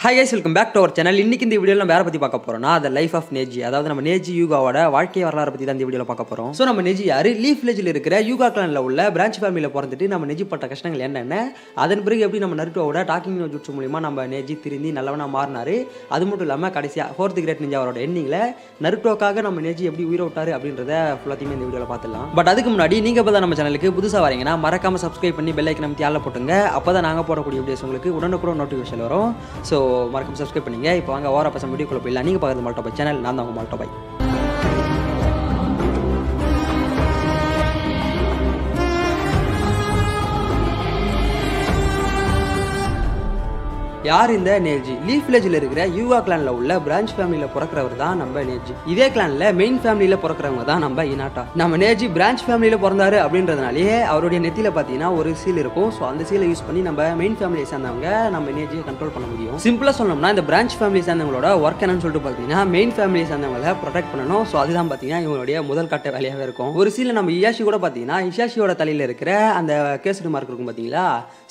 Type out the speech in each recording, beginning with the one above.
Hi guys, welcome back to our channel. இன்னைக்கு இந்த வீடியோவில் நம்ம யாரை பற்றி பார்க்க போறோம்னா த லைஃப் ஆஃப் நேஜி, அதாவது நம்ம நேஜி யூகாவோட வாழ்க்கை வரலாறு பற்றி தான் இந்த வீடியோவில் பார்க்க போகிறோம். ஸோ நம்ம நேஜி யார், லீஃப் வில்லேஜில் இருக்கிற யூகா கிளானில் உள்ள பிரான்ச் ஃபேமிலியில் பிறந்துட்டு நம்ம நேஜி பட்ட கஷ்டங்கள் என்னென்ன, அதன் பிறகு எப்படி நம்ம நருட்டோவோட டாக்கிங் ஜூட்சு மூலியமாக நம்ம நேஜி திருந்தி நல்லவனாக மாறினார். அது மட்டும் இல்லாமல் கடைசியாக 4th கிரேட் நிஞ்சா அவரோட எண்ணிங்கில் நருட்டோக்காக நம்ம நேஜி எப்படி உயிரை விட்டார் அப்படின்றத ஃபுல்லாத்தையுமே இந்த வீடியோவில் பார்த்துலாம். பட் அதுக்கு முன்னாடி நீங்கள் இப்போ தான் நம்ம சேனலுக்கு புதுசாக வரீங்கன்னா மறக்காமல் சப்ஸ்கிரைப் பண்ணி பெல் ஐக்கன் அமைத்தி ஆள போட்டுங்க. அப்போ தான் நாங்கள் போடக்கூடிய வீடியோஸ் உங்களுக்கு உடனுக்குடன் நோட்டிஃபிகேஷன் வரும். ஸோ மறக்காம சப்ஸ்கிரைப் பண்ணீங்க. இப்போ வாங்க ஓர பசங்க வீடியோக்குள்ள போயிடலாம். நீங்கள் பார்க்குறது மால்டோ பாய் சேனல், நான் தான் உங்கள் மால்டோ பாய். யார் இந்த நேஜி? லீஃப் வில்லேஜில் இருக்கிற யூகா கிளானில் உள்ள பிரான்ச் ஃபேமிலியில் பிறக்கிறவர் தான் நம்ம நேஜி. இதே கிளானில் மெயின் ஃபேமிலியில் பிறக்கிறவங்க தான் நம்ம இனாட்டா. நம்ம நேஜி பிரான்ச் ஃபேமிலியில் பிறந்தாரு அப்படின்றதுனாலே அவருடைய நெத்தியில் பார்த்தீங்கன்னா ஒரு சீல் இருக்கும். ஸோ அந்த சீலை யூஸ் பண்ணி நம்ம மெயின் ஃபேமிலியை சேர்ந்தவங்க நம்ம நேஜியை கண்ட்ரோல் பண்ண முடியும். சிம்பிளாக சொன்னோம்னா இந்த பிரான்ச் ஃபேமிலி சேர்ந்தவங்களோட ஒர்க் என்னன்னு சொல்லிட்டு பார்த்தீங்கன்னா மெயின் ஃபேமிலியை சேர்ந்தவங்களை ப்ரொடெக்ட் பண்ணணும். ஸோ அதுதான் பார்த்தீங்கன்னா இவங்களுடைய முதல் கட்ட வேலையாகவே இருக்கும். ஒரு சீலை நம்ம இயாஷி கூட பார்த்தீங்கன்னா இஷாஷியோட தலையில் இருக்கிற அந்த கேசரி மார்க் இருக்கும் பார்த்தீங்களா,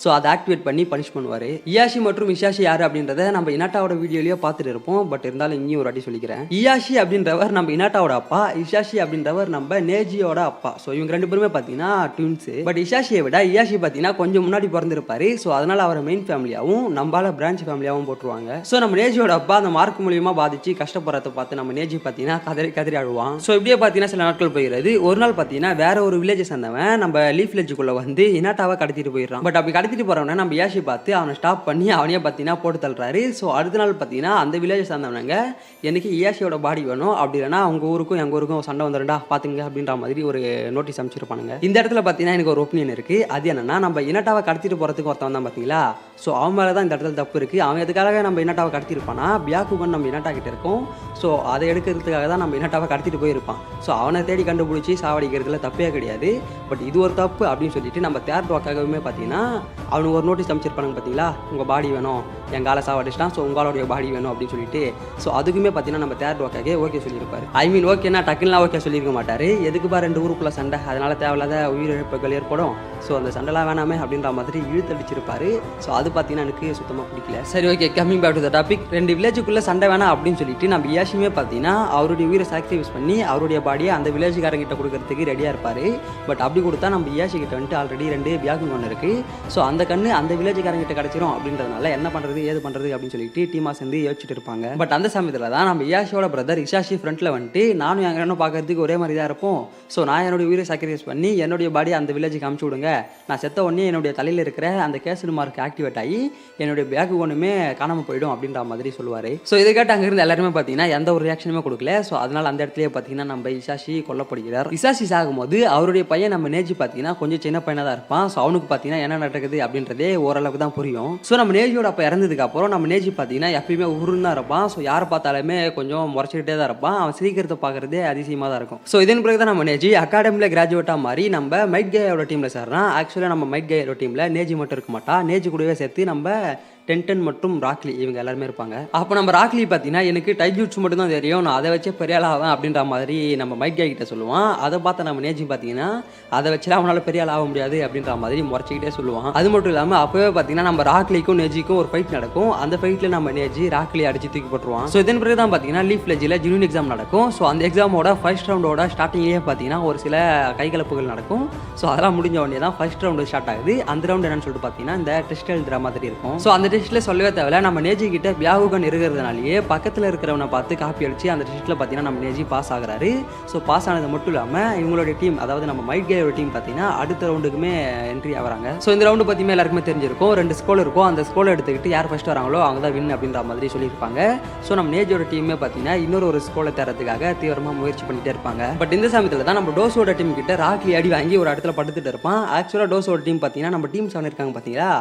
ஸோ அதை ஆக்டிவேட் பண்ணி பனிஷ் பண்ணுவார். இயாஷி மற்றும் இஷாஷி யாரு அப்படின்றத நம்ம இனாட்டாவோட வீடியோலயே பார்த்துட்டு இருப்போம். பட் இருந்தாலும் இங்கேயும் ஒரு வாட்டி சொல்லிக்கிறேன். இயாஷி அப்படின்றவர் நம்ம இனாட்டாவோட அப்பா, இஷாஷி அப்படின்றவர் நம்ம நேஜியோட அப்பா. ஸோ இவங்க ரெண்டு பேருமே பார்த்தீங்கன்னா ட்வின்ஸ். பட் இஷாஷியை விட இயாஷி பார்த்தீங்கன்னா கொஞ்சம் முன்னாடி பிறந்திருப்பாரு. ஸோ அதனால அவரை மெயின் ஃபேமிலியாகவும் நம்மளால பிரான்ச் ஃபேமிலியாகவும் போட்டுருவாங்க. ஸோ நம்ம நேஜியோட அப்பா அந்த மார்க் மூலியமா பாதிச்சு கஷ்டப்படுறத பார்த்து நம்ம நேஜி பார்த்தீங்கன்னா கதறி கதறி அழுவான். ஸோ இப்படியே பார்த்தீங்கன்னா சில நாட்கள் போயிடுறது. ஒரு நாள் பார்த்தீங்கன்னா வேற ஒரு வில்லேஜ் சேர்ந்தவன் நம்ம லீஃப் வில்லேஜுக்குள்ள வந்து இனாட்டாவை கடத்திட்டு போயிடுறான். பட் அப்படி கடத்திட்டு போறவன நம்ம இயாஷி பார்த்து அவனை ஸ்டாப் பண்ணி அவனையே பார்த்தீங்கன்னா போட்டு தள்ளுறாரு. ஸோ அடுத்த நாள் பார்த்தீங்கன்னா அந்த வில்லேஜை சார்ந்தவங்க எனக்கு இயாஷியோட பாடி வேணும், அப்படி இல்லைனா அவங்க ஊருக்கும் எங்கள் ஊருக்கும் சண்டை வந்துடும்டா பார்த்துங்க அப்படின்ற மாதிரி ஒரு நோட்டீஸ் அமைச்சிருப்பானுங்க. இந்த இடத்துல பார்த்தீங்கன்னா எனக்கு ஒரு ஒப்பீனியன் இருக்குது. அது என்னன்னா நம்ம இனாட்டாவை கடத்திட்டு போகிறதுக்கு ஒருத்தவன் தான் பார்த்தீங்களா, ஸோ அவன் மேலே தான் இந்த இடத்துல தப்பு இருக்குது. அவன் எதுக்காக நம்ம இனாட்டாவை கடத்திருப்பானா, பியாக்குகன் நம்ம இனாட்டா கிட்ட இருக்கும். ஸோ அதை எடுக்கிறதுக்காக தான் நம்ம இனாட்டாவை கடத்திட்டு போயிருப்பான். ஸோ அவனை தேடி கண்டுபிடிச்சி சாவடிக்கிறதுல தப்பே கிடையாது. பட் இது ஒரு தப்பு அப்படின்னு சொல்லிட்டு நம்ம தேர்ட் வாக்காகவே பார்த்தீங்கன்னா அவனுக்கு ஒரு நோட்டீஸ் அமைச்சிருப்பானுங்க பார்த்தீங்களா, உங்கள் பாடி வேணும், எங்கள் ஆளை சாவடிச்சிட்டான், ஸோ உங்களுடைய பாடி வேணும் அப்படின்னு சொல்லிட்டு. ஸோ அதுக்குமே பார்த்தீங்கன்னா நம்ம தேர்ட் வாக்காக ஓகே சொல்லியிருப்பாரு. ஐ மீன் ஓகேனா டக்குலாம் ஓகே சொல்லியிருக்க மாட்டார். எதுக்குப்பா ரெண்டு ஊருக்குள்ள சண்டை, அதனால தேவையில்லாத உயிரிழப்புகள் ஏற்படும், ஸோ அந்த சண்டைலாம் வேணாமே அப்படின்ற மாதிரி இழுத்தடிச்சிருப்பாரு. ஸோ அது பார்த்தீங்கன்னா எனக்கு சுத்தமாக பிடிக்கல. சரி okay, coming back to the topic. ரெண்டு வில்லேஜுக்குள்ளே சண்டை வேணாம் அப்படின்னு சொல்லிட்டு நம்ம இயாஷியுமே பார்த்தீங்கன்னா அவருடைய உயிரை சாக்ரிஃபைஸ் பண்ணி அவருடைய பாடியை அந்த வில்லேஜுக்காரங்கிட்ட கொடுக்கறதுக்கு ரெடியாக இருப்பார். பட் அப்படி கொடுத்தா நம்ம இயாஷி கிட்ட வந்துட்டு ஆல்ரெடி 2 பியாக்கு ஒன்று இருக்குது. ஸோ அந்த கண்ணு அந்த வில்லேஜுக்காரங்கிட்ட கிடச்சிரும் அப்படின்றதுனால என்ன பண்ணுறது ஏது பண்ணுறது அப்படின்னு சொல்லிட்டு டீமாக சேர்ந்து யோசிச்சுட்டு இருப்பாங்க. பட் அந்த சமயத்தில் தான் நம்ம இயாஷியோட பிரதர் இஷாஷி ஃப்ரண்ட்டில் வந்துட்டு நானும் எங்கள் அண்ணனும் பார்க்கறதுக்கு ஒரே மாதிரி தான் இருப்போம். ஸோ நான் என்னுடைய உயிரை சாக்ரிஃபைஸ் பண்ணி என்னுடைய பாடி அந்த வில்லேஜுக்கு அமுச்சு விடுங்க, நான் செத்த உடனே என்னுடைய தலையில் இருக்கிற அந்த கேசரி மார்க் ஆக்டிவேட் ஆகி என்னுடைய பேக் ஒன்றுமே காணாமல் போயிடும் அப்படின்ற மாதிரி சொல்லுவார். ஸோ இதை கேட்டு அங்கிருந்து எல்லாருமே பார்த்தீங்கன்னா எந்த ஒரு ரியாக்ஷனுமே கொடுக்கல. ஸோ அதனால் அந்த இடத்துலேயே பார்த்தீங்கன்னா நம்ம இஷாஷி கொல்லப்படுகிறார். இஷாஷி சாகும்போது அவருடைய பையன் நம்ம நேஜி பார்த்தீங்கன்னா கொஞ்சம் சின்ன பையனாக தான் இருப்பான். ஸோ அவனுக்கு பார்த்தீங்கன்னா என்ன நடக்குது அப்படின்றதே ஓரளவுக்கு தான் புரியும். ஸோ நம்ம நேஜியோட அப்போ இறந்ததுக்கு அப்புறம் நம்ம நேஜி பார்த்தீங்கன்னா எப்பயுமே ஊருன்னு தான் இருப்பான். ஸோ யாரை பார்த்தாலுமே கொஞ்சம் முறைச்சிக்கிட்டே தான் இருப்பான். அவன் சிரிக்கிறத பார்க்குறதே அதிசயமாக தான் இருக்கும். ஸோ இதன் பிறகு தான் நம்ம நேஜி அகாடமியில் கிராஜுவேட்டாக மாறி நம்ம மைட் கேயோட டீமில் சேர்றான். ஆக்சுவலாக நம்ம மைட் கேயோட டீமில் நேஜி மட்டும் இருக்க மாட்டா, நேஜி கூடவே சேர்த்து நம்ம டென்டன் மற்றும் ராக்லி இவங்க எல்லாருமே இருப்பாங்க. அப்போ நம்ம ராக்லி பார்த்தீங்கன்னா எனக்கு டைஜூட்ஸ் மட்டும் தான் தெரியும், நான் அதை வச்சே பெரிய ஆள் ஆவேன் அப்படின்ற மாதிரி நம்ம மைட் கே கிட்ட சொல்லுவான். அதை பார்த்த நம்ம நேஜி பார்த்தீங்கன்னா அதை வச்சுலாம் அவனால் பெரிய ஆள் ஆக முடியாது அப்படின்ற மாதிரி முறைச்சிக்கிட்டே சொல்லுவான். அது மட்டும் இல்லாமல் அப்போவே பார்த்தீங்கன்னா நம்ம ராக்லிக்கும் நேஜிக்கும் ஒரு ஃபைட் நடக்கும். அந்த ஃபைட்டில் நம்ம நேஜி ராக்லி அடிச்சு தூக்கி போட்டுருவான். ஸோ இதன் பிறகு தான் பார்த்தீங்கன்னா லீஃப் வில்லேஜில் ஜூனியர் எக்ஸாம் நடக்கும். ஸோ அந்த எக்ஸாமோட ஃபர்ஸ்ட் ரவுண்டோட ஸ்டார்டிங்லேயே பார்த்தீங்கன்னா ஒரு சில கைகலப்புகள் நடக்கும். ஸோ அதெல்லாம் முடிஞ்ச உடனே தான் ஃபர்ஸ்ட் ரவுண்டு ஸ்டார்ட் ஆகுது. அந்த ரவுண்டு என்னன்னு சொல்லிட்டு பார்த்தீங்கன்னா இந்த டெஸ்ட் எழுதுற மாதிரி இருக்கும். ஸோ அந்த டெஸ்ட்டில் சொல்லவே தேவையில்ல, நம்ம நேஜி கிட்ட பியாகுகன் இருக்கிறதுனாலேயே பக்கத்தில் இருக்கிறவனை பார்த்து காப்பி அடிச்சு அந்த டெஸ்ட்டில் பார்த்தீங்கன்னா நம்ம நேஜி பாஸ் ஆகிறாரு. ஸோ பாஸ் ஆனது மட்டும் இல்லாமல் இவங்களுடைய டீம், அதாவது நம்ம மைட் கேயோட டீம் பார்த்தீங்கன்னா அடுத்த ரவுண்டுக்குமே என்ட்ரி ஆகிறாங்க. ஸோ இந்த ரவுண்டு பற்றியுமே எல்லாருக்குமே தெரிஞ்சிருக்கும். 2 ஸ்கோல் இருக்கும். அந்த ஸ்கோலை எடுத்துக்கிட்டு யார் ஃபர்ஸ்ட் வராங்களோ அவங்க தான் வின் அப்படின்ற மாதிரி சொல்லியிருப்பாங்க. ஸோ நம்ம நேஜியோட டீமே பார்த்தீங்கன்னா இன்னொரு ஸ்கோலை தரத்துக்காக தீவிரமாக முயற்சி பண்ணிட்டே இருப்பாங்க. பட் இந்த சமயத்தில் தான் நம்ம டோஸோட டீம் கிட்ட ராக்லி அடி வாங்கி ஒரு இடத்துல படுத்துட்டு இருப்பான். ஆக்சுவலாக டோஸோட டீம் பார்த்தீங்கன்னா நம்ம டீம் 7 இருக்காங்க பார்த்தீங்களா,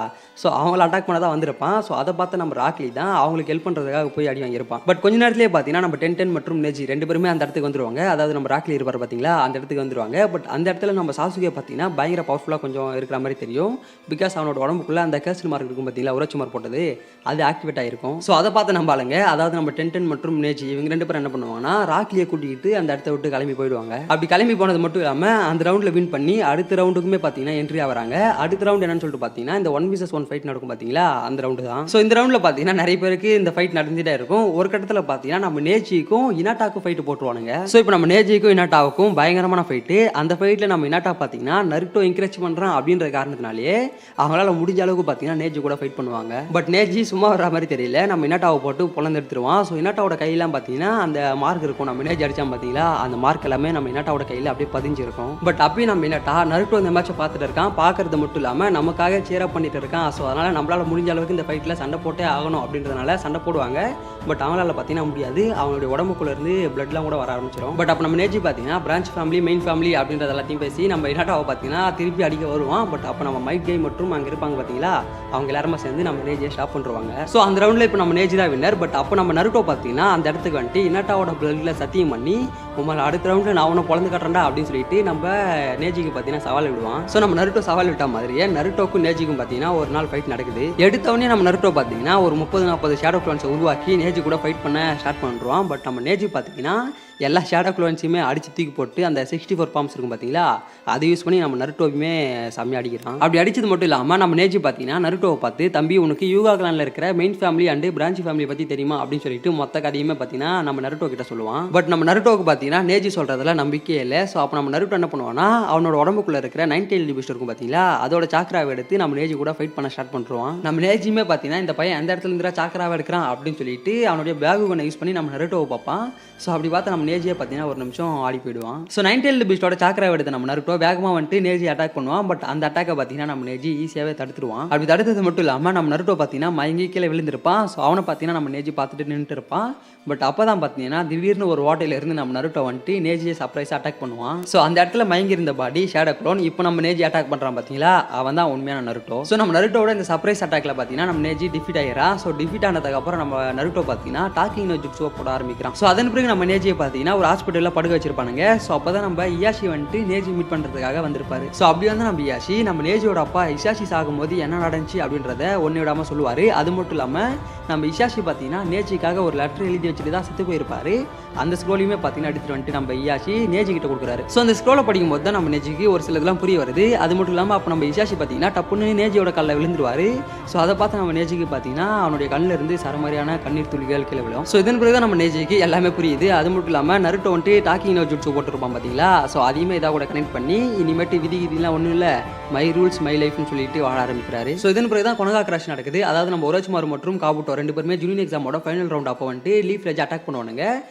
ஸோ அவங்கள அட்டாக் பண்ண தான் வந்திருப்பான். ஸோ அதை பார்த்து நம்ம ராக்லி தான் அவங்களுக்கு ஹெல்ப் பண்ணுறதுக்காக போய் அடி வாங்கியிருப்பான். பட் கொஞ்ச நேரத்திலே பார்த்தீங்கன்னா நம்ம டென்டன் மற்றும் நேஜி 2 பேருமே அந்த இடத்துக்கு வந்துருவாங்க. அதாவது நம்ம ராக்லி இருப்பார் பார்த்தீங்களா, அந்த இடத்துக்கு வந்துருவாங்க. பட் அந்த இடத்துல நம்ம சாசுகே பார்த்தீங்கன்னா பயங்கர பவர்ஃபுல்லாக கொஞ்சம் இருக்கிற மாதிரி தெரியும். பிகாஸ் அவனோட உடம்புக்குள்ள அந்த கேசரி மார்க் இருக்கும் பார்த்தீங்களா, உரச்சி மார்க் போட்டது, அது ஆக்டிவேட் ஆகிருக்கும். ஸோ அதை பார்த்து நம்ம ஆளுங்க, அதாவது நம்ம டென்டன் மற்றும் நேஜி இவங்க 2 பேரும் என்ன பண்ணுவாங்கன்னா ராக்லியை கூட்டிகிட்டு அந்த இடத்த விட்டு கிளம்பி போயிடுவாங்க. அப்படி கிளம்பி போனது மட்டும் இல்லாமல் அந்த ரவுண்டில் வின் பண்ணி அடுத்த ரவுண்டுக்குமே பார்த்தீங்கன்னா என்ட்ரி ஆகிறாங்க. அடுத்த ரவுண்ட் என்னன்னு சொல்லிட்டு பார்த்தீங்கன்னா இந்த 1 vs 1 ஃபைட் நடக்கும் பார்த்தீங்களா, அந்த ரவுண்டு ரவுண்டு தான். ஸோ இந்த ரவுண்டில் பார்த்தீங்கன்னா நிறைய பேருக்கு இந்த ஃபைட் நடந்துகிட்டே இருக்கும். ஒரு கட்டத்தில் பார்த்தீங்கன்னா நம்ம நேஜிக்கும் இனாட்டாக்கும் ஃபைட்டு போட்டுருவானுங்க. ஸோ இப்போ நம்ம நேஜிக்கும் இனாட்டாவுக்கும் பயங்கரமான ஃபைட்டு. அந்த ஃபைட்டில் நம்ம இனாட்டா பார்த்தீங்கன்னா நருட்டோ என்கரேஜ் பண்ணுறான் அப்படின்ற காரணத்தினாலேயே அவங்களால முடிஞ்ச அளவுக்கு பார்த்தீங்கன்னா நேஜி கூட ஃபைட் பண்ணுவாங்க. பட் நேஜி சும்மா வர மாதிரி தெரியல, நம்ம இனாட்டாவை போட்டு பொழந்து எடுத்துருவான். ஸோ இனாட்டாவோட கையெல்லாம் பார்த்தீங்கன்னா அந்த மார்க் இருக்கும், நம்ம நேஜி அடிச்சான் பார்த்தீங்களா, அந்த மார்க் எல்லாமே நம்ம இனாட்டாவோட கையில் அப்படியே பதிஞ்சிருக்கும். பட் அப்பயும் நம்ம இனாட்டா நருட்டோ இந்த மேட்சை பார்த்துட்டு இருக்கான். பார்க்கறது மட்டும் இல்லாமல் நமக்காக சேரப் பண்ணிட்டு இருக்கான். ஸோ அதனால் நம்மளால முடிஞ்ச அளவுக்கு இந்த ஃபைட்டில் சண்டை போட்டே ஆகணும் அப்படின்றதுனால சண்டை போடுவாங்க. பட் அவங்களால பார்த்தீங்கன்னா முடியாது, அவங்களுடைய உடம்புக்குள்ள இருந்து பிளட்லாம் கூட வர ஆரம்பிச்சிடும். பட் அப்போ நம்ம நேஜி பார்த்தீங்கன்னா பிரான்ச் ஃபேமிலி மெயின் ஃபேமிலி அப்படின்றது எல்லாத்தையும் பேசி நம்ம இனாட்டாவை பார்த்தீங்கன்னா திருப்பி அடிக்க வருவான். பட் அப்போ நம்ம மைக் கை மற்றும் அங்கே இருப்பாங்க பார்த்தீங்களா, அவங்க எல்லாருமே சேர்ந்து நம்ம நேஜியை ஸ்டாப் பண்ணுவாங்க. ஸோ அந்த ரவுண்டில் இப்போ நம்ம நேஜி தான் வின்னர். பட் அப்போ நம்ம நருட்டோ பார்த்தீங்கன்னா அந்த இடத்துக்கு வந்துட்டு இனாட்டாவோட பிளட்ல சத்தியம் பண்ணி உங்களை அடுத்த ரவுண்டில் நான் அவனை பொழந்து கட்டுறேன்டா அப்படின்னு சொல்லிட்டு நம்ம நேஜிக்கு பார்த்தீங்கன்னா சவால் விடுவான். ஸோ நம்ம நருட்டோ சவால் விட்ட மாதிரியே நருட்டோக்கும் நேஜிக்கும் பார்த்தீங்கன்னா ஒரு நாள் ஃபைட் நடக்குது. எடுத்தவொடனே நம்ம நருட்டோ பார்த்தீங்கன்னா ஒரு 30-40 ஷேடோ க்ளோன்ஸை உருவாக்கி நேஜி கூட ஃபைட் பண்ண ஸ்டார்ட் பண்ணுறோம். பட் நம்ம நேஜி பார்த்தீங்கன்னா எல்லா ஷேடோ க்ளோன்ஸையுமே அடிச்சு தூக்கி போட்டு அந்த 64 பாம்ஸ் இருக்கும் பார்த்தீங்களா, அதை யூஸ் பண்ணி நம்ம நருட்டோவுமே செம்மையாக அடிக்கிறான். அப்படி அடிச்சது மட்டும் இல்லாமல் நம்ம நேஜி பார்த்தீங்கன்னா நருட்டோவை பார்த்து, தம்பி உனக்கு யூகா கிளானில் இருக்கிற main family and branch family பற்றி தெரியுமா அப்படின்னு சொல்லிட்டு மொத்த கதையுமே பார்த்தீங்கன்னா நம்ம நருட்டோ கிட்ட சொல்லுவான். பட் நம்ம நருட்டோவுக்கு பார்த்தீங்கன்னா நேஜி சொல்கிறதுல நம்பிக்கையே இல்லை. ஸோ அப்போ நம்ம நருட்டோ என்ன பண்ணுவான்னா அவனோட உடம்புக்குள்ளே இருக்கிற 9 பீஸ்ட் இருக்கும் பார்த்தீங்களா, அதோட சாக்கராவை எடுத்து நம்ம நேஜி கூட ஃபைட் பண்ண ஸ்டார்ட் பண்ணுறான். நம்ம நேஜியுமே பார்த்தீங்கன்னா இந்த பையன் எந்த இடத்துல இருந்தா சாக்கராவை எடுக்கிறான் அப்படின்னு சொல்லிட்டு அவனுடைய பேகு ஒன்று யூஸ் பண்ணி நம்ம நருட்டோவை பார்ப்பான். ஸோ அப்படி பார்த்தா நம்ம நேஜியை பார்த்தீங்கன்னா ஒரு நிமிஷம் ஆடி போயிடுவான். ஸோ 9 பீஸ்டோட சாக்கராவை எடுத்து நம்ம நருட்டோ வேகமாக வந்துட்டு நேஜி அட்டாக் பண்ணுவான். பட் அந்த அட்டாக்கை பார்த்தீங்கன்னா நம்ம நேஜி ஈஸியாகவே தடுத்துருவான். அப்படி தடுத்தது மட்டும் இல்லாமல் நம்ம நருட்டோ பார்த்தீங்கன்னா மயங்கி கீழே விழுந்திருப்பான். ஸோ அவனை பார்த்தீங்கன்னா நம்ம நேஜி பார்த்துட்டு நின்றுட்டு இருப்பான். பட் அப்போ தான் பார்த்தீங்கன்னா திடீர்னு ஒரு வாட்டையிலிருந்து நம்ம நருட்டோ வந்துட்டு நேஜியை சர்ப்ரைஸாக அட்டாக் பண்ணுவான். ஸோ அந்த இடத்துல மயங்கி இருந்த பாடி ஷேடோ க்ளோன் இப்போ நம்ம நேஜி அட்டாக் பண்ணுறான் பார்த்தீங்களா, அவன் தான் உண்மையான நருட்டோ. ஸோ நம்ம நருட்டோட இந்த சர்ப்ரைஸ் அட்டாக்ல பார்த்தீங்கன்னா நம்ம நேஜி டிஃபீட் ஆகிறான். ஸோ டிஃபீட் ஆனதுக்கப்புறம் நம்ம நருட்டோ பார்த்தீங்கன்னா டாக்கிங் நோ ஜுட்ஸுவை போட ஆரம்பிக்கிறான். ஸோ அதன் பிறகு நம்ம நேஜியை பார்த்தீங்கன்னா ஒரு ஹாஸ்பிட்டலில் படுக்க வச்சிருப்பானுங்க. ஸோ அப்போ தான் நம்ம இயாஷி வந்துட்டு நேஜி மீட் பண்ணுறதுக்காக வந்திருப்பாரு. ஸோ அப்படி வந்து நம்ம இயாஷி நம்ம நேஜியோட அப்பா இசாஷி சாகும்போது என்ன நடந்துச்சு அப்படின்றத ஒன்று விடாமல் சொல்லுவார். அது மட்டும் இல்லாமல் நம்ம இசாஷி பார்த்தீங்கன்னா நேஜிக்காக ஒரு லெட்டர் எழுதி வச்சுட்டு தான் செத்து போயிருப்பாரு. அந்த ஸ்க்ரோலையுமே பார்த்தீங்கன்னா எடுத்துட்டு வந்துட்டு நம்ம இயாஷி நேஜி கிட்ட கொடுக்குறாரு. ஸோ அந்த ஸ்க்ரோலை படிக்கும் போது தான் நம்ம நேஜிக்கு ஒரு சில இதெல்லாம் புரிய வருது. அது மட்டும் இல்லாமல் அப்போ நம்ம இசாஷி பார்த்தீங்கன்னா டப்புன்னு நேஜியோட கல்லில் விழுந்துருவாரு. ஸோ அதை பார்த்து நம்ம நேஜிக்கு பார்த்தீங்கன்னா அவனுடைய கண்ணில் இருந்து சரமாரியான கண்ணீர் துளிகள் கீழே விழும். ஸோ இதன் பிறகு தான் நம்ம நேஜிக்கு எல்லாமே புரியுது. அது மட்டும் இல்லாமல் நருட்டோ வந்துட்டு டாக்கிங் நோ ஜுட்ஸு போட்டுருப்பான் பார்த்தீங்களா. ஸோ அதையுமே இதாக கூட கனெக்ட் பண்ணி இனிமேட்டு விதி கிதிலாம் ஒன்றும் இல்லை, மை ரூல்ஸ் மை லைஃப்னு சொல்லிட்டு வாழ ஆரம்பிக்கிறாரு. ஸோ இதன் பிறகு தான் கொனகா கிராஷ் நடக்குது. அதாவது நம்ம ஒரோச்சிமாரு மற்றும் காபுட்டோ ரெண்டு பேருமே ஜூனியர் எக்ஸாமோட ஃபைனல் ரவுண்ட் அப்போ வந்துட்டு லீஃப் வில்லேஜ் அட்டாக் பண்ணுவானுங்க.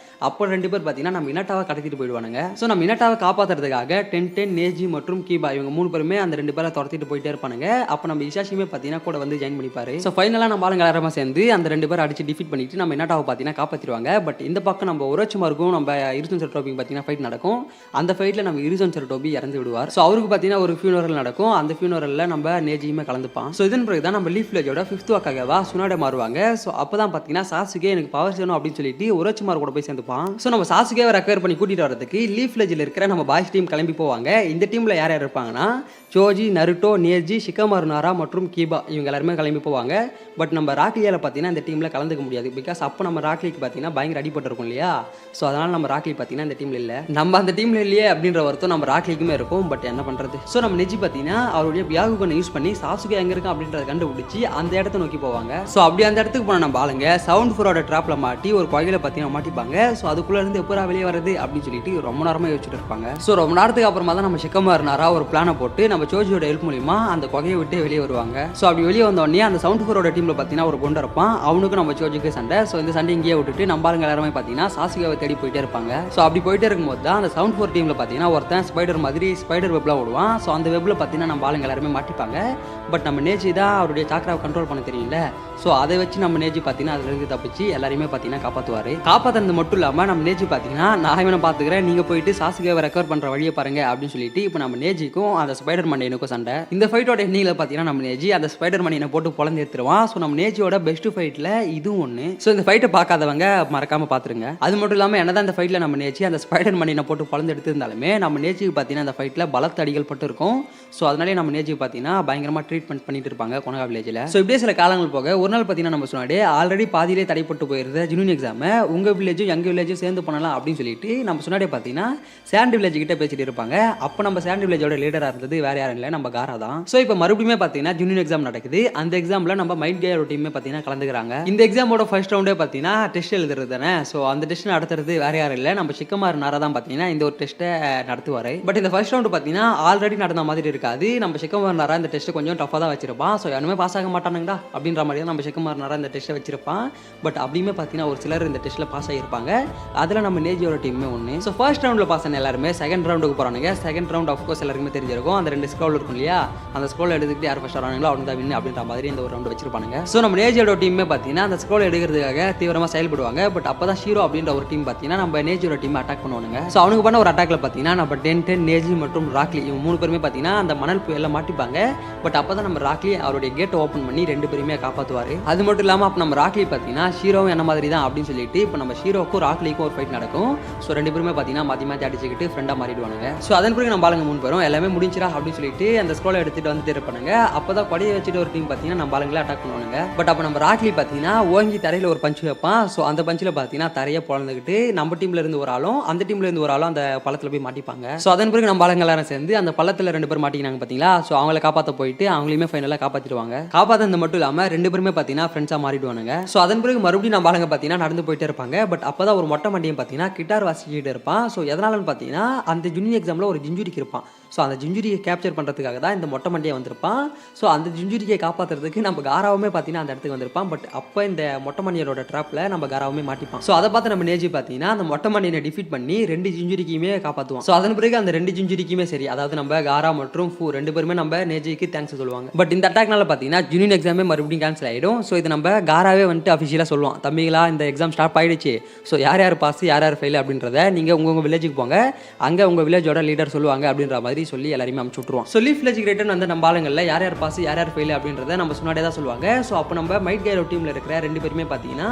அப்போ ரெண்டு பேர் பார்த்தீங்கன்னா நம்ம இனாட்டாவை கடத்திட்டு போயிடுவானுங்க. ஸோ நம்ம இனாட்டாவை காப்பாற்றுறதுக்காக டென் நேஜி மற்றும் கீபா இவங்க 3 பேருமே அந்த 2 பேரை துரத்திட்டு போயிட்டே இருப்பானுங்க. அப்போ நம்ம இசாஷியுமே பார்த்தீங்கன்னா கூட வந்து ஜாயின் பண்ணிப்பாரு. ஸோ ஃபைனலாக நம்ம ஆளுங்க எல்லாருமே சேர்ந்து அந்த 2 பேரை அடிச்சு டிஃபீட் பண்ணிட்டு நம்ம இனாட்டாவை பார்த்தீங்கன்னா காப்பாற்றிடுவாங்க. பட் இந்த பக்கம் நம்ம ஒரோச்சிமாருக்கும் நம்ம இருசன் செரட்டோபி பார்த்தீங்கன்னா ஃபைட் நடக்கும். அந்த ஃபைட்டில் நம்ம இருசன் செரட்டோபி இறந்து விடுவார். ஸோ அவருக்கு பார்த்தீங்கன்னா ஒரு ஃபியூனரல் நடக்கும். அந்த ஃபியூனரலில் நம்ம நேஜியுமே கலந்துப்பான். ஸோ இதன் பிறகு தான் நம்ம லீஃப் வில்லேஜோட 5th அக்காகவா சுனாடே மாறுவாங்க. ஸோ அப்போ தான் பார்த்தீங்கன்னா சாசுகே எனக்கு பவர் செய்யணும் அப்படின்னு சொல்லிட்டு ஒரோச்சிமாரு கூட போய் சேர்ந்துப்பான். ஸோ நம்ம சாசுகேவை ரெக்கவர் பண்ணி கூட்டிட்டு வரதுக்கு லீஃப் வில்லேஜில் இருக்கிற நம்ம பாய்ஸ் டீம் கிளம்பி போவாங்க. இந்த டீமில் யார் யார் இருப்பாங்கன்னா சோஜி, நருட்டோ, நேஜி, ஷிகமாரு நாரா மற்றும் கீபா இவங்க எல்லாருமே கிளம்பி போவாங்க. பட் நம்ம ராக்லியால் பார்த்தீங்கன்னா இந்த டீமில் கலந்துக்க முடியாது. பிகாஸ் அப்போ நம்ம ராக்லிக்கு பார்த்தீங்கன்னா பயங்கர அடிபட்டிருக்கும் இல்லையா. ஸோ அதனால் நம்ம ராக்லி பார்த்தீங்கன்னா இந்த டீமில் இல்லை. நம்ம அந்த டீமில் இல்லையே அப்படின்ற வருத்தம் நம்ம ராக்லிக்குமே இருக்கும். பட் என்ன பண்ணுறது. ஸோ நம்ம நெஜி பார்த்தீங்கன்னா அவருடைய பியாகுகனை யூஸ் பண்ணி சாசுகே எங்கே இருக்கும் அப்படின்றத கண்டுபிடிச்சி அந்த இடத்த நோக்கி போவாங்க. ஸோ அப்படி அந்த இடத்துக்கு போன நம்ம ஆளுங்க சவுண்ட் ஃபோரோட ட்ராப்பில் மாட்டி ஒரு குகையில் பார்த்தீங்கன்னா மாட்டிப்பாங்க. ஸோ அதுக்குள்ளே இருந்து எப்போ வெளியே வருது அப்படின்னு சொல்லிட்டு ரொம்ப நேரமாக யோசிச்சுட்டு இருப்பாங்க. ஸோ ரொம்ப நேரத்துக்கு அப்புறமா தான் நம்ம ஷிகமாரு நாரா ஒரு பிளானை போட்டு நம்ம சோஜியோட ஹெல்ப் மூலியமா அந்த குகையை விட்டு வெளியே வருவாங்க. ஸோ அப்படி வெளியே வந்தோடனே அந்த சவுண்ட் ஃபோரோட டீமில் பார்த்தீங்கன்னா ஒரு குண்டை இருப்பான். அவனுக்கு நம்ம சோஜிக்கு சண்டை. ஸோ இந்த சண்டை இங்கேயே விட்டுட்டு நம்ம ஆளுங்க எல்லாருமே பார்த்தீங்கன்னா சாசுகேவை தேடி போயிட்டே இருப்பாங்க. ஸோ அப்படி போயிட்டே இருக்கும்போது தான் அந்த சவுண்ட் ஃபோர் டீமில் பார்த்தீங்கன்னா ஒருத்தன் ஸ்பைடர் மாதிரி ஸ்பைடர் வெப்லாம் விடுவான். ஸோ அந்த வெப்பில் பார்த்தீங்கன்னா நம்ம ஆளுங்க எல்லாருமே மாட்டிப்பாங்க. பட் நம்ம நேஜி தான் அவருடைய சாக்கராவை கண்ட்ரோல் பண்ண தெரியல. ஸோ அதை வச்சு நம்ம நேஜி பார்த்தீங்கன்னா அதுலேருந்து தப்பிச்சு எல்லாருமே பார்த்தீங்கன்னா காப்பாற்றுவார். காப்பாற்றுறது மட்டும் இல்லாமல் நம்ம நேஜி பார்த்தீங்கன்னா நான் இவனை பார்த்துக்கிறேன், நீங்கள் போயிட்டு சாசுகேவை ரெக்கவர் பண்ணுற வழியை பாருங்க அப்படின்னு சொல்லிட்டு இப்போ நம்ம நேஜிக்கும் அந்த ஸ்பைடர் மண்டியனுக்கும் சண்டை. இந்த ஃபைட்டோட எண்ணியில் பார்த்தீங்கன்னா நம்ம நேஜி அந்த ஸ்பைடர் மண்டியனை போட்டு பொழந்து எடுத்துருவான். ஸோ நம்ம நேஜியோட பெஸ்ட் ஃபைட்டில் இதுவும் ஒன்று. ஸோ இந்த ஃபைட்டை பார்க்காதவங்க மறக்காம பார்த்துருங்க. அது மட்டும் இல்லாமல் என்னதான் இந்த ஃபைட்டில் நம்ம நேஜி அந்த ஸ்பைடர் மண்டியனை போட்டு பொழந்து எடுத்திருந்தாலுமே நம்ம நேஜிக்கு பார்த்தீங்கன்னா அந்த ஃபைட்டில் பலத்த அடிகள் பட்டு இருக்கும். ஸோ அதனாலே நம்ம நேஜிக்கு பார்த்தீங்கன்னா பயங்கரமாக ட்ரீட்மெண்ட் பண்ணிட்டு இருப்பாங்க கொனகா வில்லேஜில். ஸோ இப்படியே சில காலங்கள் போக ஒரு நாள் பார்த்தீங்கன்னா நம்ம சொன்னாடி ஆல்ரெடி பாதியிலே தடைப்பட்டு போயிருந்த ஜூனியர் எக்ஸாமை உங்கள் வில்லேஜும் எங்கள் வில்லேஜும் சேர்ந்து பண்ணலாம் அப்படின்னு சொல்லிட்டு நம்ம சொன்னாடி பார்த்தீங்கன்னா சாண்ட் வில்லேஜ் கிட்ட பேசிட்டு இருப்பாங்க. அப்போ நம்ம சாண்ட் வில்லேஜோட லீடராக இருந்தது வேற யாரும் இல்லை, நம்ம காரா தான். ஸோ இப்போ மறுபடியும் பார்த்தீங்கன்னா ஜூனியர் எக்ஸாம் நடக்குது. அந்த எக்ஸாமில் நம்ம மைண்ட் கேரோட டீமே பார்த்தீங்கன்னா கலந்துக்கிறாங்க. இந்த எக்ஸாமோட ஃபர்ஸ்ட் ரவுண்டே பார்த்தீங்கன்னா டெஸ்ட் எழுதுறது தானே. ஸோ அந்த டெஸ்ட் நடத்துறது வேற யாரும் இல்லை, நம்ம சிக்கமார் நாரா தான் பார்த்தீங்கன்னா இந்த ஒரு டெஸ்ட்டை நடத்துவார். பட் இந்த ஃபர்ஸ்ட் ரவுண்டு பார்த்தீங்கன்னா ஆல்ரெடி நடந்த மாதிரி இருக்காது. நம்ம சிக்கமார் நாரா இந்த டெஸ்ட் கொஞ்சம் டஃபாக தான் வச்சிருப்பான். ஸோ யாருமே பாஸ் ஆக மாட்டானுங்கடா அப்படின்ற மாதிரி தான் நம்ம சிக்கமார் நாரா இந்த டெஸ்ட்டை வச்சிருப்பான். பட் அப்படியுமே பார்த்தீங்கன்னா ஒரு சிலர் இந்த டெஸ்ட்டில் பாஸ் ஆகியிருப்பாங்க. அதில் நம்ம நேஜியோட டீமே ஒன்று. ஸோ ஃபர்ஸ்ட் ரவுண்டில் பாஸ் ஆன எல்லாருமே செகண்ட் ரவுண்டுக்கு போகிறானுங்க. செகண்ட் ரவுண்ட் ஆஃப்கோர்ஸ் எல்லாருக்குமே தெரிஞ்சிருக்கும். அந்த 2 ஸ்க்ரோல் இருக்கும் இல்லையா, அந்த ஸ்க்ரோல் எடுத்துக்கிட்டு யார் ஃபர்ஸ்ட் வராங்களோ அவங்க தான் வின் அப்படின்ற மாதிரி இந்த ஒரு ரவுண்ட் வச்சிருப்பாங்க. ஸோ நம்ம நேஜியோட டீமே பார்த்தீங்கன்னா அந்த ஸ்க்ரோல் எடுக்கிறதுக்காக தீவிரமாக செயல்படுவாங்க. பட் அப்போ தான் ஷீரோ அப்படின்ற ஒரு டீம் பார்த்தீங்கன்னா நம்ம நேஜியோட டீம் அட்டாக் பண்ணுவாங்க. ஸோ அவனுக்கு பண்ண ஒரு அட்டாக்ல பார்த்தீங்கன்னா நம்ம டென்டென், நேஜி மற்றும் ராக்லி இவங்க 3 பேருமே பார்த்தீங்கன்னா அந்த மணல் புயலில் மாட்டிப்பாங்க. பட் அப்போ தான் நம்ம ராக்லி அவருடைய கேட்டை ஓப்பன் பண்ணி 2 பேருமே காப்பாற்றுவார். அது மட்டும் இல்லாமல் அப்போ நம்ம ராக்லி பார்த்தீங்கன்னா ஷீரோவும் என்ன மாதிரி தான் அப்படின்னு சொல்லிட்டு இப்போ நம்ம ஷீரோக்கும் ராக்லிக்கும் ஒரு ஃபைட் நடக்கும். ஸோ 2 பேருமே பார்த்தீங்கன்னா மாற்றி மாற்றி அடிச்சுக்கிட்டு ஃப்ரெண்டாக மாறிடுவாங்க. ஸோ அதன் பிறகு நம்ம ஆளுங்க முன் வரும் எல்லாமே முடிஞ்சிடா அப்படின்னு சொல்லிட்டு அந்த ஸ்க்ரோலை எடுத்துட்டு வந்துட்டு இருப்பாங்க. அப்போதான் கொடையை வச்சுட்டு ஒரு டீம் பார்த்தீங்கன்னா நம்ம ஆளுங்களை அட்டாக் பண்ணுவாங்க. பட் அப்போ நம்ம ராக்லி பார்த்தீங்கன்னா ஓங்கி தரையில் ஒரு பஞ்ச் வைப்பான். ஸோ அந்த பஞ்சில் பார்த்தீங்கன்னா தரையை பொழந்துக்கிட்டு நம்ம டீம்ல இருந்து ஒரு ஆளும் அந்த டீம்ல இருந்து ஒரு ஆளும் அந்த பள்ளத்தில் போய் மாட்டிப்பாங்க. ஸோ அதன் பிறகு நம்ம ஆளுங்க எல்லாரும் சேர்ந்து அந்த பள்ளத்தில் 2 பேர் மாட்டிக்கினாங்க பார்த்தீங்களா. ஸோ அவங்களை காப்பாற்ற போயிட்டு அவங்களையுமே ஃபைனலாக காப்பாற்றிடுவாங்க. காப்பாற்றது மட்டும் இல்லாமல் 2 பேருமே பார்த்தீங்கன்னா ஃப்ரெண்ட்ஸாக மாறிடுவாங்க. ஸோ அதன் பிறகு மறுபடியும் நம்ம ஆளுங்க பார்த்தீங்கன்னா நடந்து போயிட்டே இருப்பாங்க. பட் அப்போதான் ஒரு மொட்டை மண்டியும் பார்த்தீங்கன்னா கிட்டார் வாசிச்சுட்டு இருப்பான். ஸோ எதனாலன்னு பார்த்தீங்கன்னா அந்த ஜூனியர் எக்ஸாமில் ஒரு ஜிஞ்சுரிக்கு இருப்பான். ஸோ அந்த ஜிஞ்சுரியை கேப்சர் பண்ணுறதுக்காக தான் இந்த மொட்டை மண்டியை வந்திருப்பான். ஸோ அந்த ஜிஞ்சுரியை காப்பாற்றுறதுக்கு நம்ம காராவுமே பார்த்தீங்கன்னா அந்த இடத்துக்கு வந்திருப்பான். பட் அப்போ இந்த மொட்டை மண்டியரோட ட்ராப்பில் நம்ம காராவுமே மாட்டிப்பான். ஸோ அதை பார்த்து நம்ம நேஜி பார்த்தீங்கன்னா அந்த மொட்டை மண்டியை டிஃபீட் பண்ணி 2 ஜிஞ்சுரிக்குமே காப்பாற்றுவான். ஸோ அதன் பிறகு அந்த 2 ஜிஞ்சுரிக்குமே சரி, அதாவது நம்ம காரா மற்றும் ஃபூ 2 பேருமே நம்ம நேஜிக்கு தேங்க்ஸ் சொல்லுவாங்க. பட் இந்த அட்டாக்னால பார்த்தீங்கன்னா ஜூனியர் எக்ஸாமே மறுபடியும் கேன்சல் ஆகிடும். ஸோ இது நம்ம காராவே வந்துட்டு அஃபிஷியலாக சொல்லுவான், தம்பிகளா இந்த எக்ஸாம் ஸ்டார்ட் ஆகிடுச்சு. ஸோ யார் யார் பாஸ் யார் யார் ஃபெயில் அப்படின்றத நீங்கள் உங்கள் வில்லேஜுக்கு போங்க, அங்கே உங்கள் வில்லேஜோட லீடர் சொல்லுவாங்க அப்படின்ற மாதிரி சொல்லி எல்லாருமே அனுப்பிச்சு விட்டுருவோம். ஸோ லீஃப் வில்லேஜ் ரிட்டர்ன் வந்து நம்ம ஆளுங்களில் யார் யார் பாஸ் யார் யார் ஃபெயில் அப்படின்றத நம்ம சொன்னாடே தான் சொல்லுவாங்க. ஸோ அப்போ நம்ம மைட் கைரோ டீமில் இருக்கிற 2 பேருமே பார்த்தீங்கன்னா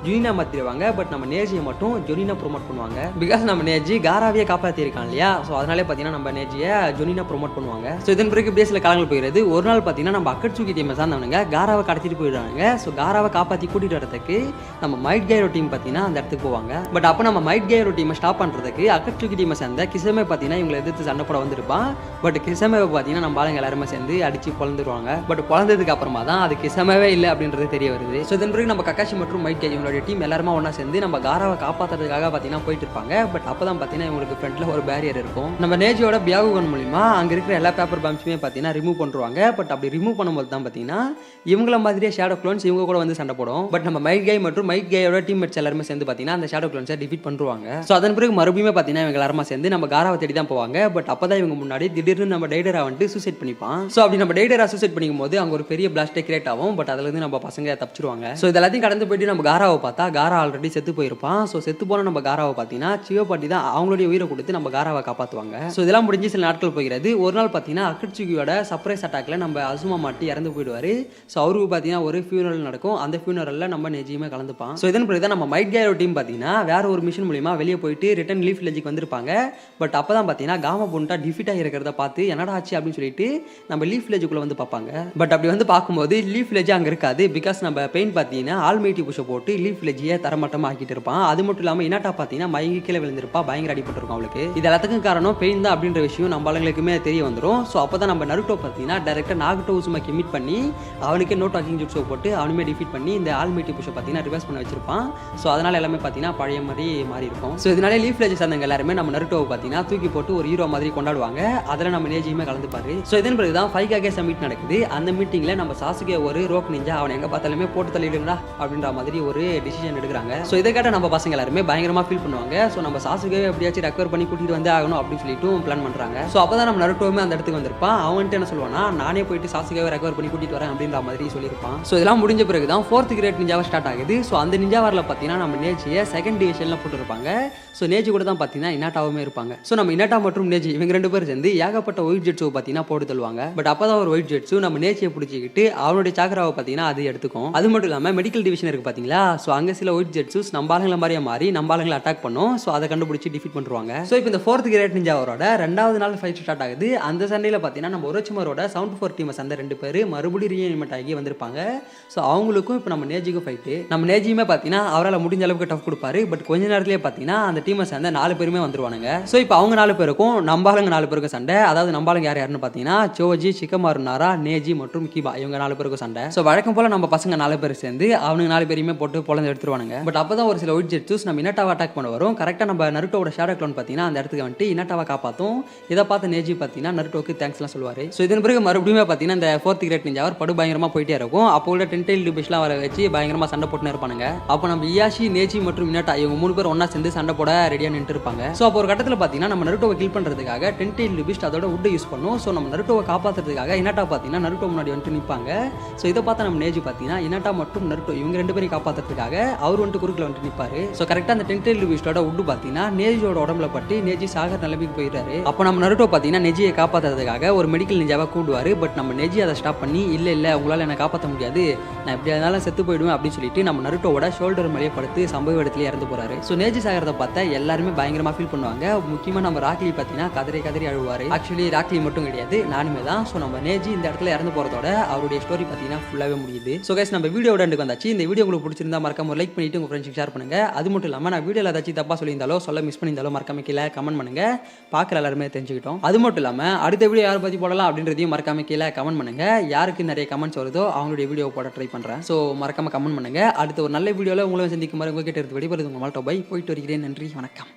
ஜூனினா மாற்றிடுவாங்க. பட் நம்ம நேஜியை மட்டும் ஜொனினா ப்ரொமோட் பண்ணுவாங்க. பிகாஸ் நம்ம நேஜி காராவியை காப்பாற்றிருக்கான் இல்லையா. ஸோ அதனாலே பார்த்தீங்கன்னா நம்ம நேஜியை ஜொனினா ப்ரொமோட் பண்ணுவாங்க. ஸோ இதன் பிறகு பேஸில் கலங்கள் போயிடுது. ஒரு நாள் பார்த்தீங்கன்னா நம்ம அக்கட்சுகி டீமை சார்ந்தவங்க காராவை கடத்திட்டு போயிடுவாங்க. ஸோ காராவை காப்பாற்றி கூட்டிகிட்டு வரதுக்கு நம்ம மைட் கைரோ டீம் பார்த்தீங்கன்னா அந்த இடத்துக்கு போவாங்க. பட் அப்போ நம்ம மைட் கைரோ டீமை ஸ்டாப் பண்ணுறதுக்கு அக்கட்சுகி டீமை சேர்ந்த கிசமே பார்த்தீங்கன்னா இவங்களை எதிர்த்து சண்டை போட வந்திருப்பான். பட் கிசமே பார்த்தீங்கன்னா நம்ம ஆளுங்க எல்லாருமே சேர்ந்து அடிச்சு பொழந்துருவாங்க. பட் பொழந்ததுக்கு அப்புறமா தான் அது கிசமாவே இல்லை அப்படின்றது தெரிய வருது. ஸோ இதன் பிறகு நம்ம கக்காஷி மற்றும் மைட் கே இவங்களுடைய டீம் எல்லாருமே ஒன்றா சேர்ந்து நம்ம காராவை காப்பாற்றுறதுக்காக பார்த்தீங்கன்னா போயிட்டு இருப்பாங்க. பட் அப்போ தான் பார்த்தீங்கன்னா இவங்களுக்கு ஃப்ரண்ட்ல ஒரு பேரியர் இருக்கும். நம்ம நேஜியோட பியாகுகன் மூலிமா அங்கே இருக்கிற எல்லா பேப்பர் பாம்ஸுமே பார்த்தீங்கன்னா ரிமூவ் பண்ணுவாங்க. பட் அப்படி ரிமூவ் பண்ணும்போது தான் பார்த்தீங்கன்னா இவங்கள மாதிரியே ஷேடோ க்ளோன்ஸ் இவங்க கூட வந்து சண்டை போடும். பட் நம்ம மைட் கை மற்றும் மைட் கையோட டீம்மேட்ஸ் எல்லாருமே சேர்ந்து பார்த்தீங்கன்னா அந்த ஷேடோ க்ளோன்ஸை டிஃபீட் பண்ணுவாங்க. ஸோ அதன் பிறகு மறுபடியும் பார்த்தீங்கன்னா இவங்க எல்லாருமே சேர்ந்து நம்ம காராவை தேடி தான் போவாங்க. பட் அப்போ தான் இவங்க முன்னாடி திடீர்னு நம்ம டைடரா வந்துட்டு சூசைட் பண்ணிப்பான். ஸோ அப்படி நம்ம டைடரா சூசைட் பண்ணிக்கும் போது அங்கே ஒரு பெரிய பிளாஸ்டே கிரியேட் ஆகும். பட் அதுல இருந்து நம்ம பசங்க தப்பிச்சிருவாங்க. ஸோ இதெல்லாத்தையும் கடந்து போயிட்டு நம்ம காராவை பார்த்தா காரா ஆல்ரெடி செத்து போயிருப்பான். ஸோ செத்து போன நம்ம காராவை பார்த்தீங்கன்னா சிவபாட்டி தான் அவங்களுடைய உயிரை கொடுத்து நம்ம காராவை காப்பாற்றுவாங்க. ஸோ இதெல்லாம் முடிஞ்சு சில நாட்கள் போகிறது. ஒரு நாள் பார்த்தீங்கன்னா அக்கட்சுகியோட சர்ப்ரைஸ் அட்டாக்ல நம்ம அசுமா மாட்டி இறந்து போயிடுவாரு. ஸோ அவருக்கு பார்த்தீங்கன்னா ஒரு ஃபியூனரல் நடக்கும். அந்த ஃபியூனரல்ல நம்ம நெஜியுமே கலந்துப்பான். ஸோ இதன் பிறகு தான் நம்ம மைட் கைரோ டீம் பார்த்தீங்கன்னா வேற ஒரு மிஷன் மூலியமா வெளியே போயிட்டு ரிட்டர்ன் லீஃப் வில்லேஜுக்கு வந்திருப்பாங்க. பட் அப்போ தான் பார்த்தீங்கன்னா காமா பொண்டா டிஃபீட் ஆகிருக்கிறத பார்த்து என்னடா ஆச்சு அப்படின்னு சொல்லிட்டு நம்ம லீஃப் வில்லேஜுக்குள்ள வந்து பார்ப்பாங்க. பட் அப்படி வந்து பார்க்கும்போது லீஃப் வில்லேஜ் அங்கே இருக்காது. பிகாஸ் நம்ம பெயின் பார்த்தீங்கன்னா ஆல்மைட்டி புஷை போட்டு லீஃப் வில்லேஜையே தரமட்டமாக ஆக்கிட்டு இருப்பான். அது மட்டும் இல்லாமல் இனாட்டா பார்த்தீங்கன்னா மயங்கி கீழே விழுந்திருப்பா, பயங்கர அடிபட்டிருக்கும் அவளுக்கு. இது எல்லாத்துக்கும் காரணம் பெயின் தான் அப்படின்ற விஷயம் நம்ம ஆளுங்களுக்குமே தெரிய வந்துடும். ஸோ அப்போ தான் நம்ம நருட்டோ பார்த்தீங்கன்னா டேரக்டாக நாகட்டோ உசுமாக்கி மீட் பண்ணி அவனுக்கே நோ டாக்கிங் ஜுட்ஸோ போட்டு அவனுமே டிஃபீட் பண்ணி இந்த ஆல்மைட்டி புஷை பார்த்தீங்கன்னா ரிவர்ஸ் பண்ண வச்சிருப்பான். ஸோ அதனால எல்லாமே பார்த்தீங்கன்னா பழைய மாதிரி மாறி இருக்கும். ஸோ இதனால லீஃப் வில்லேஜ் சார்ந்தவங்க எல்லாருமே நம்ம நருட்டோவை பார்த்தீங்கன்னா தூக்கி போட்டு ஒரு ஹீரோ மாதிரி கொண்டாடுவாங்க. அதில் நம்ம நேஜியுமே கலந்துப்பாரு. ஸோ இதன் பிறகு தான் 5K சமிட் நடக்குது. அந்த மீட்டிங்கில் நம்ம சாசுகே ஒரு ரோக் நிஞ்சா அவனை எங்கே பார்த்தாலுமே போட்டு தள்ளிடுங்கடா அப்படின்ற மாதிரி ஒரு டிசிஷன் எடுக்கிறாங்க. ஸோ இதை கேட்ட நம்ம பசங்க எல்லாருமே பயங்கரமாக ஃபீல் பண்ணுவாங்க. ஸோ நம்ம சாசுகே எப்படியாச்சும் ரெக்கவர் பண்ணி கூட்டிகிட்டு வந்து ஆகணும் அப்படின்னு சொல்லிட்டு பிளான் பண்ணுறாங்க. ஸோ அப்போ தான் நம்ம நருட்டோவுமே அந்த இடத்துக்கு வந்திருப்பான். அவன்ட்டு என்ன சொல்லுவானா, நானே போயிட்டு சாசுகேவை ரெக்கவர் பண்ணி கூட்டிகிட்டு வரேன் அப்படின்ற மாதிரி சொல்லியிருப்பான். ஸோ இதெல்லாம் முடிஞ்ச பிறகு தான் 4th கிரேட் நிஞ்சாவை ஸ்டார்ட் ஆகுது. ஸோ அந்த நிஞ்சா வரல பார்த்தீங்கன்னா நம்ம நேஜியை 2nd டிவிஷனில் போட்டுருப்பாங்க. ஸோ நேஜி கூட தான் பார்த்தீங்கன்னா இனாட்டாவுமே இருப்பாங்க. ஸோ நம்ம இனாட்டா மற்றும் நேஜி இவங்க 2 பேர் சேர்ந்து ஏகப்பட்ட ஒயிட் ஜெட்ஸை பார்த்தீங்கன்னா போட்டு தள்ளுவாங்க. பட் அப்பதான் ஒரு ஒயிட் ஜெட்ஸு நம்ம நேச்சியை பிடிச்சிக்கிட்டு அவனுடைய சாக்கராவை பார்த்தீங்கன்னா அது எடுத்துக்கும். அது மட்டும் இல்லாமல் மெடிக்கல் டிவிஷன் இருக்கு பார்த்தீங்களா, ஸோ அங்கே சில ஒயிட் ஜெட்ஸஸ் நம்ம ஆளுங்களை மாதிரியே மாறி நம்ம ஆளுங்களை அட்டாக் பண்ணும். ஸோ அதை கண்டுபிடிச்சி டிஃபீட் பண்ணுவாங்க. ஸோ இப்போ இந்த 4th கிரேட் நிஞ்சாவரோட 2வது நாள் ஃபைட் ஸ்டார்ட் ஆகுது. அந்த சண்டையில் பார்த்தீங்கன்னா நம்ம ஒரோச்சிமாரோட 74 டீம் சண்டை 2 பேர் மறுபடியும் ரீஎனிமேட் ஆகி வந்திருப்பாங்க. ஸோ அவங்களுக்கும் இப்போ நம்ம நேஜிக்கும் ஃபைட்டு. நம்ம நேஜியுமே பார்த்தீங்கன்னா அவரால் முடிஞ்ச அளவுக்கு டஃப் கொடுப்பாரு. பட் கொஞ்ச நேரத்திலே பார்த்தீங்கன்னா அந்த டீமை சேர்ந்த 4 பேருமே வந்துருவானுங்க. ஸோ இப்போ அவங்க 4 பேருக்கும் நம்பாளுங்க 4 பேருக்கும் சண்டை. அதாவது நம்பாளுங்க யாருன்னு பார்த்தீங்கன்னா சோஜி, சிக்கமாரு, நாரா, நேஜி மற்றும் கிபா இவங்க 4 பேருக்கும் சண்டை. ஸோ வழக்கம் போல நம்ம பசங்க 4 பேர் சேர்ந்து அவனுங்க 4 பேரையுமே போட்டு பொழந்து எடுத்துருவானுங்க. பட் அப்பதான் ஒரு சில ஒயிட் ஜெட்ஸஸ் நம்ம இனட்டாவை அட்டாக் பண்ண வரும். கரெக்டாக நம்ம நருட்டோட ஷேடோ க்ளோன் பார்த்தீங்கன்னா அந்த இடத்துக்கு வந்துட்டு இனட்டாவை காப்பாற்றும். இதை பார்த்து நேஜி பார்த்தீங்கன்னா நருட்டோக்கு தேங்க்ஸ்லாம் சொல்லுவார். ஸோ இதன் பிறகு மறுபடியும் பார்த்தீங்கன்னா இந்த 4th கிரேட் நிஞ்சா அவர் படு பயங்கரமாக போயிட்டே இருக்கும். அப்போ உள்ள 10 டெயில் டிபிஷ்லாம் வர வச்சு பயங்கரமாக சண்டை போட்டுன்னு இருப்பானுங்க. அப்போ நம்ம இயாஷி, நேஜி மற்றும் இனட்டா இவங்க 3 பேர் ஒன்றா சேர்ந்து சண்டை போட ரெடியாக நின்று இருப்பாங்க. ஸோ அப்போ ஒரு கட்டத்தில் பார்த்தீங்கன்னா நம்ம நருட்டோவை கில் பண்ணுறதுக்காக 10 டெயில் டிபிஷ் அதோட உட் யூஸ் பண்ணும். ஸோ நம்ம நருட்டோவை காப்பாற்றுறதுக்காக இனட்டா பார்த்தீங்கன்னா நருட்டோ முன்னாடி வந்துட்டு நிற்பாங்க. ஸோ இதை பார்த்தா நம்ம நேஜி பார்த்தீங்கன்னா இனட்டா மற்றும் நருட்டோ இவங்க 2 பேரையும் காப்பாற்றுறதுக்காக அவர் வந்துட்டு குறுக்கில் வந்துட்டு நிற்பாரு. ஸோ கரெக்டாக அந்த 10 டெயில் டிபிஷோட உட் பார்த்தீங்கன்னா நேஜியோட உடம்புல பட்டு நேஜி சாகர நிலைமைக்கு போயிடுறாரு. அப்போ நம்ம நருட்டோ பார்த்தீங்கன்னா நெஜியை காப்பாற்றுறதுக்காக ஒரு மெடிக்கல் நிஞ்சாவை கூடுவார். பட் நம்ம நெஜி அதை ஸ்டாப் பண்ணி இல்லை உங்களால் என்னை காப்பாற்ற முடியாது, நான் எப்படி இருந்தாலும் செத்து போயிடுவேன் அப்படின்னு சொல்லிட்டு நம்ம நருட்டோவோட ஷோல்டர் மேலேயே படுத்து சம்பவ இடத்துல இறந்து போறாரு. ஸோ நேஜி சாகிறத பார்த்தா எல்லாருமே பயங்கரமாக ஃபீல் பண்ணுவாங்க. முக்கியமாக நம்ம ராக்லி பார்த்தீங்கன்னா கதறி அழுவார். ஆக்சுவலி ராக்லி மட்டும் கிடையாது, நானுமே தான். ஸோ நம்ம நேஜி இந்த இடத்துல இறந்து போகிறதோட அவருடைய ஸ்டோரி பார்த்தீங்கன்னா ஃபுல்லாகவே முடியுது. ஸோ கைஸ் நம்ம வீடியோட எண்டுக்கு வந்தாச்சு. இந்த வீடியோ உங்களுக்கு பிடிச்சிருந்தா மறக்காம லைக் பண்ணிட்டு உங்கள் ஃப்ரெண்ட்ஸுக்கு ஷேர் பண்ணுங்க. அது மட்டும் இல்லாமல் நான் வீடியோவில் ஏதாச்சும் தப்பாக சொல்லியிருந்தாலோ சொல்ல மிஸ் பண்ணியிருந்தாலோ மறக்காம கீழே கமெண்ட் பண்ணுங்க. பார்க்குற எல்லாருமே தெரிஞ்சுக்கிட்டோம். அது மட்டும் இல்லாமல் அடுத்த வீடியோ யாரை பற்றி போடலாம் அப்படின்றதையும் மறக்காம கீழே கமெண்ட் பண்ணுங்க. யாருக்கு நிறைய கமெண்ட்ஸ் வருதோ அவங்களுடைய வீடியோ போட ட்ரை பண்ணுறேன். ஸோ மறக்காம கமெண்ட் பண்ணுங்க. அடுத்த ஒரு நல்ல வீடியோவில் உங்களை சந்திக்கும் மாதிரி உங்ககிட்ட இருந்து விடைபெறுது உங்கள் மால்டோ பை. போயிட்டு வருகிறேன். நன்றி, வணக்கம்.